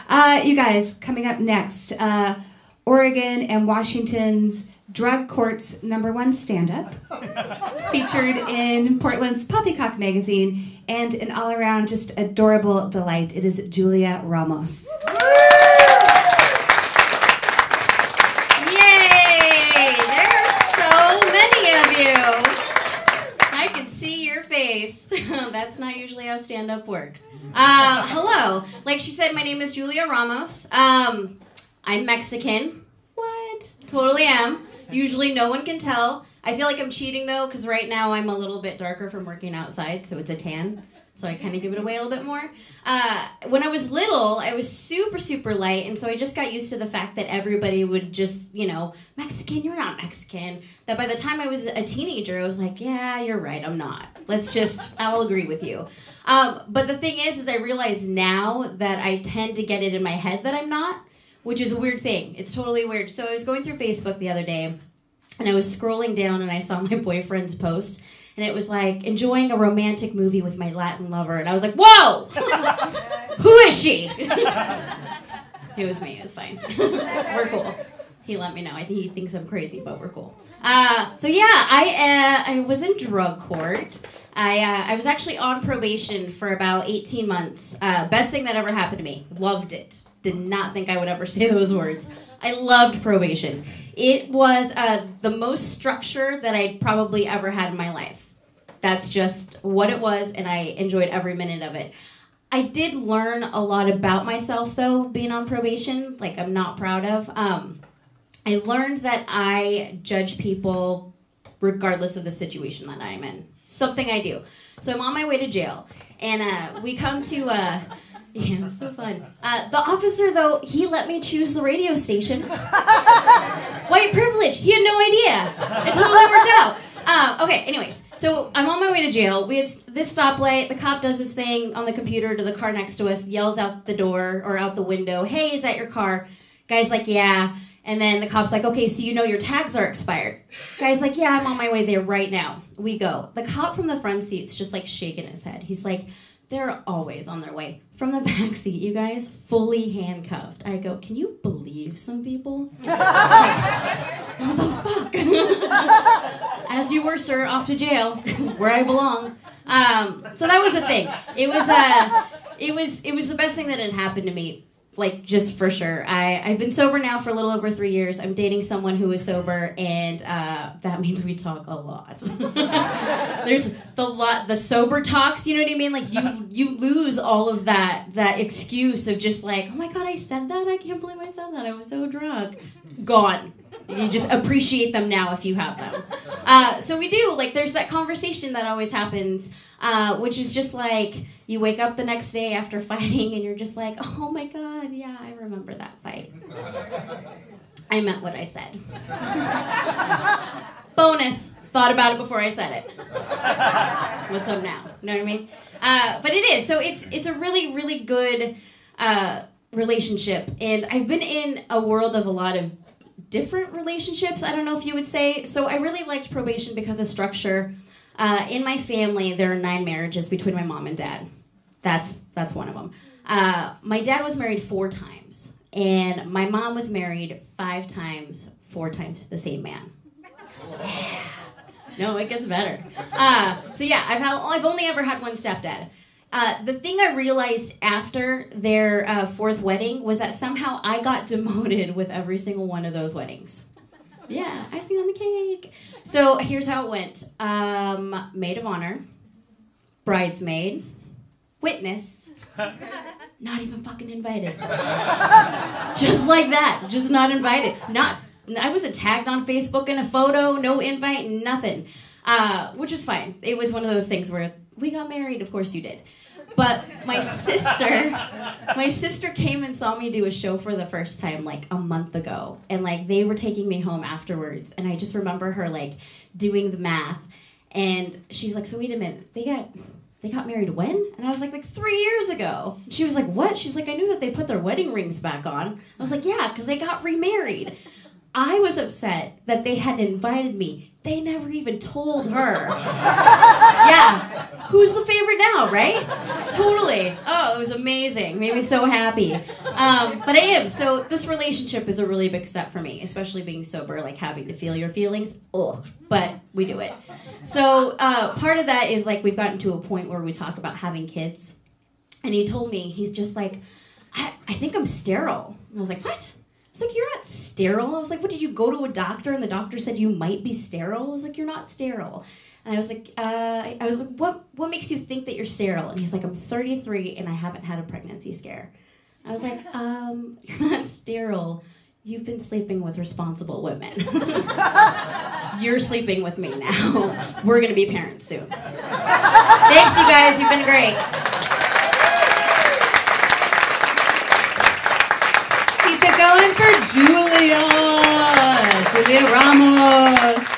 You guys, coming up next, Oregon and Washington's Drug Court's #1 stand-up, featured in Portland's Poppycock magazine, and an all-around just adorable delight. It is Julia Ramos. Yay! There are so many of you. I can see your face. That's not usually how stand-up works. Hello. Like she said, my name is Julia Ramos. I'm Mexican. What? Totally am. Usually no one can tell. I feel like I'm cheating, though, because right now I'm a little bit darker from working outside, so it's a tan. So I kind of give it away a little bit more. When I was little, I was super, super light, and so I just got used to the fact that everybody would just, Mexican, you're not Mexican. That by the time I was a teenager, I was like, yeah, you're right, I'm not. I'll agree with you. But the thing is I realize now that I tend to get it in my head that I'm not, which is a weird thing. It's totally weird. So I was going through Facebook the other day, and I was scrolling down, and I saw my boyfriend's post, and it was like, enjoying a romantic movie with my Latin lover, and I was like, whoa! Who is she? It was me. It was fine. We're cool. He let me know. I think he thinks I'm crazy, but we're cool. I was in drug court. I was actually on probation for about 18 months. Best thing that ever happened to me. Loved it. Did not think I would ever say those words. I loved probation. It was the most structure that I'd probably ever had in my life. That's just what it was, and I enjoyed every minute of it. I did learn a lot about myself, though, being on probation, like I'm not proud of. I learned that I judge people regardless of the situation that I'm in. Something I do. So I'm on my way to jail, and we come to... Yeah, it was so fun. The officer, though, he let me choose the radio station. White privilege. He had no idea. It totally worked out. Okay, anyways. So I'm on my way to jail. We had this stoplight. The cop does this thing on the computer to the car next to us, yells out the door or out the window, hey, is that your car? Guy's like, yeah. And then the cop's like, okay, so you know your tags are expired. Guy's like, yeah, I'm on my way there right now. We go. The cop from the front seat's just like shaking his head. He's like, they're always on their way. From the back seat, you guys, fully handcuffed. I go, can you believe some people? What the fuck? As you were, sir, off to jail, where I belong. So that was the thing. It was the best thing that had happened to me. Like, just for sure. I've been sober now for a little over 3 years. I'm dating someone who is sober, and that means we talk a lot. There's the sober talks, you know what I mean? Like, you lose all of that excuse of just like, oh my God, I said that? I can't believe I said that. I was so drunk. Gone. You just appreciate them now if you have them. So we do. Like, there's that conversation that always happens, which is just like, you wake up the next day after fighting and you're just like, oh my God, yeah, I remember that fight. I meant what I said. Bonus. Thought about it before I said it. What's up now? You know what I mean? But it is. So it's a really, really good relationship. And I've been in a world of a lot of different relationships, I don't know if you would say. So I really liked probation because of structure. In my family, there are 9 marriages between my mom and dad. That's one of them. My dad was married 4 times, and my mom was married 5 times, 4 times to the same man. Yeah. No, it gets better. So yeah, I've only ever had one stepdad. The thing I realized after their 4th wedding was that somehow I got demoted with every single one of those weddings. Yeah, icing on the cake. So here's how it went. Maid of honor, bridesmaid, witness, not even fucking invited. Just like that, just not invited. I wasn't tagged on Facebook in a photo, no invite, nothing. Which is fine. It was one of those things where we got married, of course you did. But my sister came and saw me do a show for the first time like a month ago, and like they were taking me home afterwards, and I just remember her like doing the math, and she's like, so wait a minute, they got married when? And I was like 3 years ago. She was like, what? She's like, I knew that they put their wedding rings back on. I was like, yeah, because they got remarried. I was upset that they hadn't invited me they never even told her. Yeah. Who's the favorite now, right? Totally. Oh, it was amazing. Made me so happy. But I am. So this relationship is a really big step for me, especially being sober, like having to feel your feelings. Ugh. But we do it. So part of that is like we've gotten to a point where we talk about having kids. And he told me, he's just like, I think I'm sterile. And I was like, what? I was like, you're not sterile. I was like, what, did you go to a doctor and the doctor said you might be sterile? I was like, you're not sterile. And I was like, what makes you think that you're sterile? And he's like, I'm 33 and I haven't had a pregnancy scare. I was like, you're not sterile. You've been sleeping with responsible women. You're sleeping with me now. We're going to be parents soon. Thanks, you guys. You've been great. Keep it going for Julia Ramos.